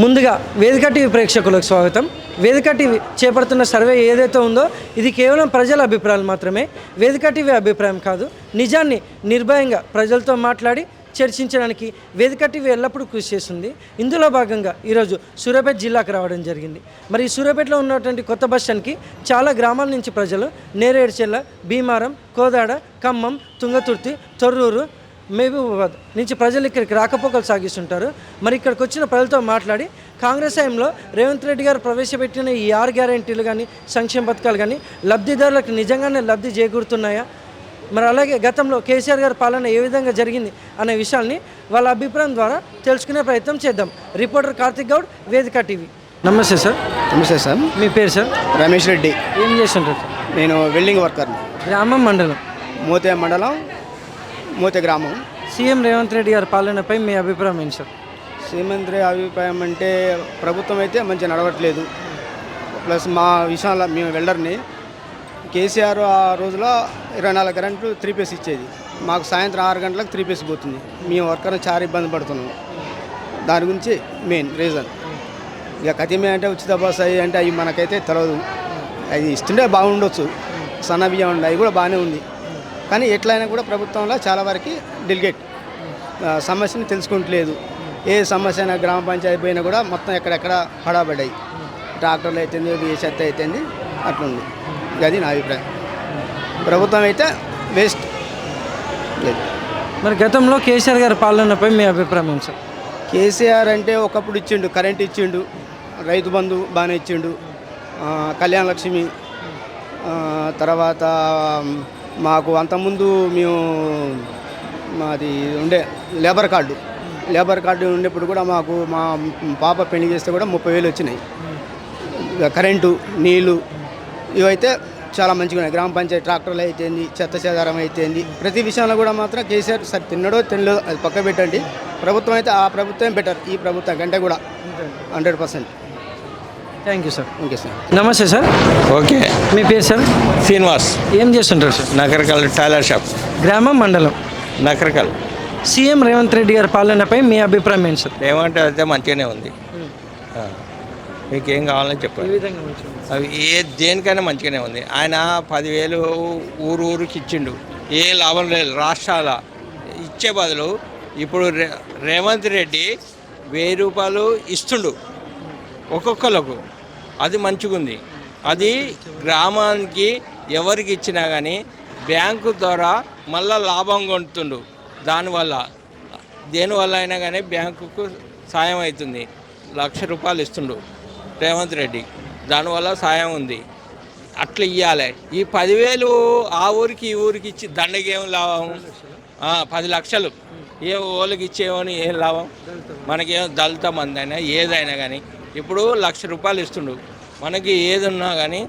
ముందుగా వేదిక టీవీ ప్రేక్షకులకు స్వాగతం. వేదిక టీవీ చేపడుతున్న సర్వే ఏదైతే ఉందో ఇది కేవలం ప్రజల అభిప్రాయాలు మాత్రమే. వేదిక టీవీ అభిప్రాయం కాదు. నిజాన్ని నిర్భయంగా ప్రజలతో మాట్లాడి చర్చించడానికి వేదిక టీవీ ఎల్లప్పుడూ కృషి చేస్తుంది. ఇందులో భాగంగా ఈరోజు సూర్యాపేట జిల్లాకు రావడం జరిగింది. మరి ఈ సూర్యాపేటలో ఉన్నటువంటి కొత్త బస్ స్టాండ్కి చాలా గ్రామాల నుంచి ప్రజలు నేరేడుచెల్ల, భీమారం, కోదాడ, ఖమ్మం, తుంగతుర్తి, తొర్రూరు, మహబూబాబాద్ నుంచి ప్రజలు ఇక్కడికి రాకపోకలు సాగిస్తుంటారు. మరి ఇక్కడికి వచ్చిన ప్రజలతో మాట్లాడి కాంగ్రెస్ హయాంలో రేవంత్ రెడ్డి గారు ప్రవేశపెట్టిన ఈ 6 గ్యారెంటీలు కానీ సంక్షేమ పథకాలు కానీ లబ్ధిదారులకు నిజంగానే లబ్ధి చేకూరుతున్నాయా, మరి అలాగే గతంలో కేసీఆర్ గారి పాలన ఏ విధంగా జరిగింది అనే విషయాల్ని వాళ్ళ అభిప్రాయం ద్వారా తెలుసుకునే ప్రయత్నం చేద్దాం. రిపోర్టర్ కార్తిక్ గౌడ్, వేదిక టీవీ. నమస్తే సార్. నమస్తే సార్. మీ పేరు సార్? రమేష్ రెడ్డి. ఏం చేస్తుంటారు సార్? నేను వెల్డింగ్ వర్కర్ని. గ్రామం, మండలం? మోతే మండలం, మోతే గ్రామం. సీఎం రేవంత్ రెడ్డి గారి పాలనపై మీ అభిప్రాయం ఏంటి సార్? సీమంత్రి అభిప్రాయం అంటే ప్రభుత్వం అయితే మంచిగా నడవట్లేదు. ప్లస్ మా విషయంలో మేము వెల్డర్ని, కేసీఆర్ ఆ రోజులో 24 కరెంటు 3 ఫేస్ ఇచ్చేది. మాకు సాయంత్రం 6 గంటలకు 3 ఫేస్ పోతుంది. మేము వర్కర్ని చాలా ఇబ్బంది పడుతున్నాం. దాని గురించి మెయిన్ రీజన్. ఇక కతిమే అంటే ఉచిత బస్ అయ్యి అంటే అవి మనకైతే తెలియదు. అది ఇస్తుంటే బాగుండొచ్చు. సన్న బియ్యం ఉండి అవి కూడా బాగానే ఉంది. కానీ ఎట్లయినా కూడా ప్రభుత్వంలో చాలా వరకు డెలిగేట్ సమస్యను తెలుసుకుంటలేదు. ఏ సమస్య అయినా గ్రామ పంచాయతీ పోయినా కూడా మొత్తం ఎక్కడెక్కడ పడాబడ్డాయి. ట్రాక్టర్లు అయితేంది, చెత్త అయితేంది, అట్లుంది. అది నా అభిప్రాయం. ప్రభుత్వం అయితే వేస్ట్ లేదు. మరి గతంలో కేసీఆర్ గారి పాలనపై మీ అభిప్రాయం ఏంటి సార్? కేసీఆర్ అంటే ఒకప్పుడు ఇచ్చిండు, కరెంట్ ఇచ్చిండు, రైతు బంధు బాగానే ఇచ్చిండు, కళ్యాణ లక్ష్మి, తర్వాత మాకు అంతకుముందు మేము మాది ఉండే లేబర్ కార్డు ఉండేప్పుడు కూడా మాకు మా పాప పెళ్లి చేస్తే కూడా 30,000 వచ్చినాయి. కరెంటు, నీళ్ళు ఇవైతే చాలా మంచిగా ఉన్నాయి. గ్రామ పంచాయతీ ట్రాక్టర్లు అయితేంది, చెత్త చెదారం అయితేంది, ప్రతి విషయంలో కూడా మాత్రం కేసీఆర్ సరే తిన్నడో తినలేదో అది పక్క పెట్టండి. ప్రభుత్వం అయితే ఆ ప్రభుత్వం బెటర్, ఈ ప్రభుత్వం కంటే కూడా 100%. Thank you sir. Okay sir. నమస్తే సార్. ఓకే. మీ పేరు సార్? శ్రీనివాస్. ఏం చేస్తుంటారు సార్? Nakrekal tailor shop. గ్రామం, మండలం? నకరకల్. సీఎం రేవంత్ రెడ్డి గారి పాలనపై మీ అభిప్రాయం ఏంటి సార్? రేవంత్ అయితే మంచిగానే ఉంది. మీకు ఏం కావాలని చెప్పండి. అవి దేనికైనా మంచిగానే ఉంది. ఆయన 10,000 ఊరికి ఇచ్చిండు, ఏ లాభం లేదు. రాష్ట్రాల ఇచ్చే బదులు ఇప్పుడు రేవంత్ రెడ్డి 1000 రూపాయలు ఇస్తుండు ఒక్కొక్కరికి. అది మంచిగా ఉంది. అది గ్రామానికి ఎవరికి ఇచ్చినా కానీ బ్యాంకు ద్వారా మళ్ళా లాభం కొంటుండు. దానివల్ల దేనివల్ల అయినా కానీ బ్యాంకుకు సాయం అవుతుంది. 1,00,000 రూపాయలు ఇస్తుండు రేవంత్ రెడ్డి, దానివల్ల సాయం ఉంది. అట్లా ఇవ్వాలి. ఈ 10,000 ఆ ఊరికి ఈ ఊరికి ఇచ్చి దండకేం లాభం? 10 లక్షలు ఏ ఓళ్ళకి ఇచ్చేవని ఏం లాభం? మనకేం దళిత మంది అయినా ఏదైనా కానీ ఇప్పుడు 1,00,000 రూపాయలు ఇస్తుండు. మనకి ఏది ఉన్నా కానీ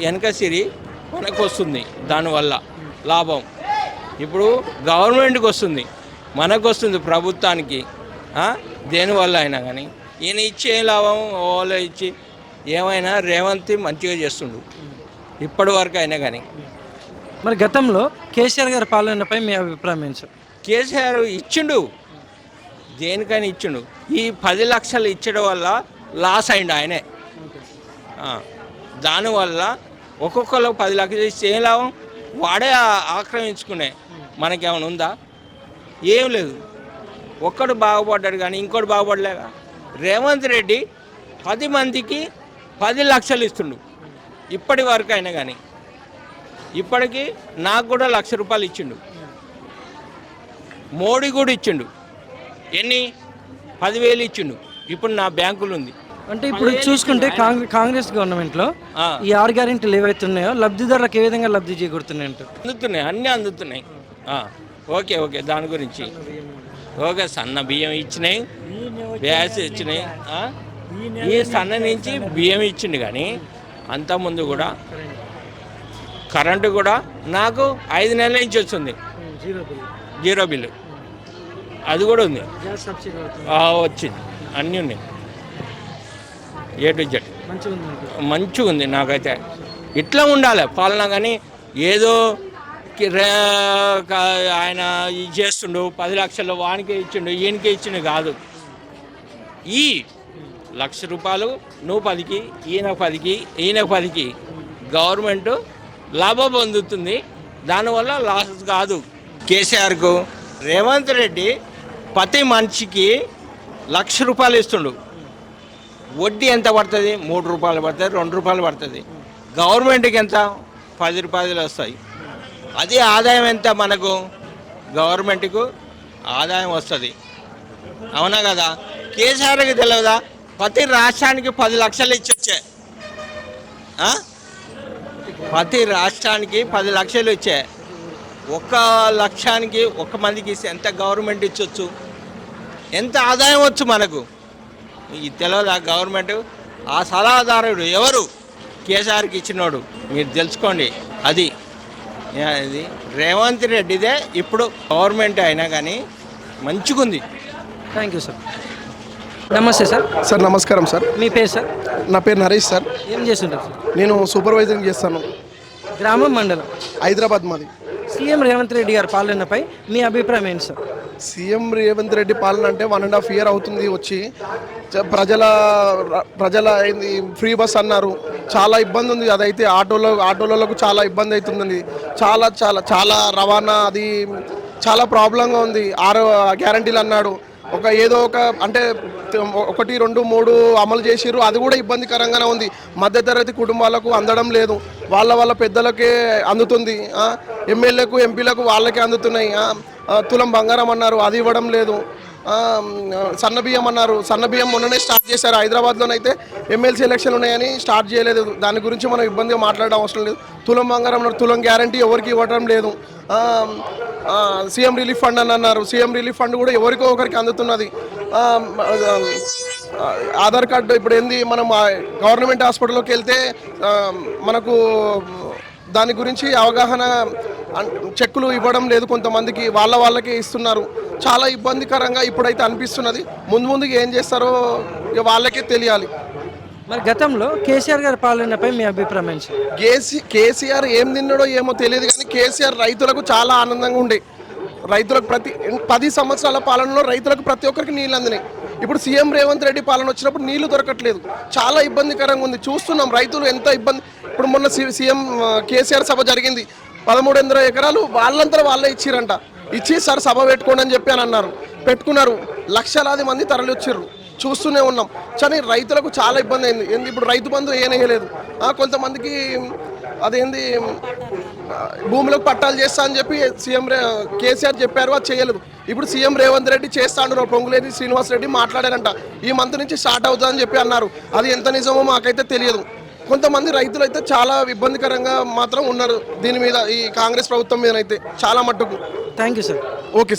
వెనక సిరి మనకు వస్తుంది. దానివల్ల లాభం ఇప్పుడు గవర్నమెంట్కి వస్తుంది, మనకు వస్తుంది, ప్రభుత్వానికి. దేనివల్ల అయినా కానీ ఈయన ఇచ్చే లాభం వాళ్ళు ఇచ్చి ఏమైనా రేవంత్ మంచిగా చేస్తుండు ఇప్పటి వరకు అయినా కానీ. మరి గతంలో కేసీఆర్ గారి పాలనపై మీ అభిప్రాయం ఏంటి సార్? కేసీఆర్ ఇచ్చిండు, దేనికైనా ఇచ్చిండు. ఈ 10 లక్షలు ఇచ్చడం వల్ల లాస్ అయిండు ఆయనే. దానివల్ల ఒక్కొక్కరు 10 లక్షలు ఇస్తే ఏం లాభం? వాడే ఆక్రమించుకునే మనకేమైనా ఉందా? ఏం లేదు. ఒక్కడు బాగుపడ్డాడు కానీ ఇంకోటి బాగుపడలేక. రేవంత్ రెడ్డి 10 మందికి 10 లక్షలు ఇస్తుండు ఇప్పటి వరకు అయినా కానీ. ఇప్పటికీ నాకు కూడా 1,00,000 రూపాయలు ఇచ్చిండు. మోడీ కూడా ఇచ్చిండు. ఎన్ని? 10,000 ఇచ్చిండు. ఇప్పుడు నా బ్యాంకులు ఉంది. అంటే ఇప్పుడు చూసుకుంటే కాంగ్రెస్ గవర్నమెంట్లో ఈ 6 గ్యారెంటీలు ఏవైతే ఉన్నాయో లబ్ధిదారులకు ఏ విధంగా లబ్ధి చేకూరుతున్నాయి అంటారు? అందుతున్నాయి, అన్నీ అందుతున్నాయి. Okay okay. దాని గురించి ఓకే. సన్న బియ్యం ఇచ్చినాయి, గ్యాస్ ఇచ్చినాయి. ఈ సన్న నుంచి బియ్యం ఇచ్చిండు. కానీ అంతకుముందు కూడా కరెంటు కూడా నాకు 5 నెలల నుంచి వస్తుంది, జీరో బిల్లు. అది కూడా ఉంది, వచ్చింది. అన్నీ ఉన్నాయి, A to Z. మంచిగా ఉంది. నాకైతే ఇట్లా ఉండాలి పాలన. కానీ ఏదో ఆయన ఇది చేస్తుండు, 10 లక్షలు వానికే ఇచ్చిండు, ఈయనకే ఇచ్చిండు కాదు. ఈ ₹1,00,000 నువ్వు 10కి, ఈయన 10కి, ఈయన 10కి గవర్నమెంట్ లాభం పొందుతుంది. దానివల్ల లాస్ కాదు కేసీఆర్కు. రేవంత్ రెడ్డి ప్రతి మనిషికి ₹1,00,000 ఇస్తుండు. వడ్డీ ఎంత పడుతుంది? ₹3 పడుతుంది, ₹2 పడుతుంది. గవర్నమెంట్కి ఎంత? ₹10 వస్తాయి. అది ఆదాయం ఎంత మనకు? గవర్నమెంట్కు ఆదాయం వస్తుంది. అవునా కదా? కేసీఆర్కి తెలియదా? ప్రతి రాష్ట్రానికి 10 లక్షలు ఇచ్చొచ్చే. ప్రతి రాష్ట్రానికి 10 లక్షలు ఇచ్చే. 1 లక్షానికి 1 మందికి ఇస్తే ఎంత గవర్నమెంట్ ఇచ్చొచ్చు? ఎంత ఆదాయం వచ్చు మనకు? ఇది తెలియదా గవర్నమెంట్? ఆ సలహాదారుడు ఎవరు? కేసీఆర్కి ఇచ్చినోడు. మీరు తెలుసుకోండి. అది రేవంత్ రెడ్డిదే ఇప్పుడు గవర్నమెంట్ అయినా కానీ మంచిగుంది. Thank you sir. నమస్తే సార్. సార్ నమస్కారం సార్. మీ పేరు సార్? నా పేరు నరేష్ సార్. ఏం చేస్తుంటారు సార్? నేను సూపర్వైజరింగ్ చేస్తాను. గ్రామం, మండలం? హైదరాబాద్ మాది. సీఎం రేవంత్ రెడ్డి గారి పాలనపై మీ అభిప్రాయం ఏంటి సార్? సీఎం రేవంత్ రెడ్డి పాలన అంటే 1.5 year అవుతుంది వచ్చి. ప్రజల ఏంది ఫ్రీ బస్ అన్నారు, చాలా ఇబ్బంది ఉంది. అదైతే ఆటోలకు చాలా ఇబ్బంది అవుతుందండి. చాలా చాలా చాలా రవాణా అది చాలా ప్రాబ్లంగా ఉంది. 6 గ్యారంటీలు అన్నాడు. ఏదో ఒక అంటే 1, 2, 3 అమలు చేసిర్రు. అది కూడా ఇబ్బందికరంగానే ఉంది. మధ్యతరగతి కుటుంబాలకు అందడం లేదు. వాళ్ళ పెద్దలకే అందుతుంది. ఎమ్మెల్యేలకు, ఎంపీలకు వాళ్ళకే అందుతున్నాయి. తులం బంగారం అన్నారు, అది ఇవ్వడం లేదు. సన్నబియ్యం అన్నారు, సన్నబియ్యం మొన్ననే స్టార్ట్ చేశారు. హైదరాబాద్లోనైతే ఎమ్మెల్సీ ఎలక్షన్ ఉన్నాయని స్టార్ట్ చేయలేదు. దాని గురించి మనం ఇబ్బందిగా మాట్లాడడం అవసరం లేదు. తులం బంగారం అన్నారు, తులం గ్యారంటీ ఎవరికి ఇవ్వడం లేదు. సీఎం రిలీఫ్ ఫండ్ అని అన్నారు, సీఎం రిలీఫ్ ఫండ్ కూడా ఎవరికో ఒకరికి అందుతున్నది. ఆధార్ కార్డు ఇప్పుడు ఏంది, మనం గవర్నమెంట్ హాస్పిటల్లోకి వెళ్తే మనకు దాని గురించి అవగాహన, చెక్కులు ఇవ్వడం లేదు కొంతమందికి, వాళ్ళకే ఇస్తున్నారు. చాలా ఇబ్బందికరంగా ఇప్పుడైతే అనిపిస్తున్నది. ముందుకు ఏం చేస్తారో ఇక వాళ్ళకే తెలియాలి. మరి గతంలో కేసీఆర్ గారి పాలనపై మీ అభిప్రాయం ఏంటి సార్? కేసీఆర్ ఏం తిన్నాడో ఏమో తెలియదు కానీ కేసీఆర్ రైతులకు చాలా ఆనందంగా ఉండే. రైతులకు 10 సంవత్సరాల పాలనలో రైతులకు ప్రతి ఒక్కరికి నీళ్ళు అందినాయి. ఇప్పుడు సీఎం రేవంత్ రెడ్డి పాలన వచ్చినప్పుడు నీళ్లు దొరకట్లేదు. చాలా ఇబ్బందికరంగా ఉంది. చూస్తున్నాం రైతులు ఎంత ఇబ్బంది. ఇప్పుడు మొన్న సీఎం కేసీఆర్ సభ జరిగింది. 1300 ఎకరాలు వాళ్ళంతా వాళ్ళే ఇచ్చిరంట. ఇచ్చి సార్ సభ పెట్టుకోండి అని చెప్పి అని అన్నారు. పెట్టుకున్నారు. లక్షలాది మంది తరలి వచ్చారు. చూస్తూనే ఉన్నాం. కానీ రైతులకు చాలా ఇబ్బంది అయింది. ఇప్పుడు రైతు బంధు ఏనేయలేదు. కొంతమందికి అదేంది భూములకు పట్టాలు చేస్తా అని చెప్పి సీఎం కేసీఆర్ చెప్పారు, అది చేయలేదు. ఇప్పుడు సీఎం రేవంత్ రెడ్డి చేస్తాడు. పొంగులేని శ్రీనివాస్ రెడ్డి మాట్లాడారంట, ఈ మంత్ నుంచి స్టార్ట్ అవుతుందని చెప్పి అన్నారు. అది ఎంత నిజమో మాకైతే తెలియదు. కొంతమంది రైతులు అయితే చాలా ఇబ్బందికరంగా మాత్రం ఉన్నారు దీని మీద, ఈ కాంగ్రెస్ ప్రభుత్వం మీద అయితే చాలా మట్టుకు. Thank you sir. Okay sir.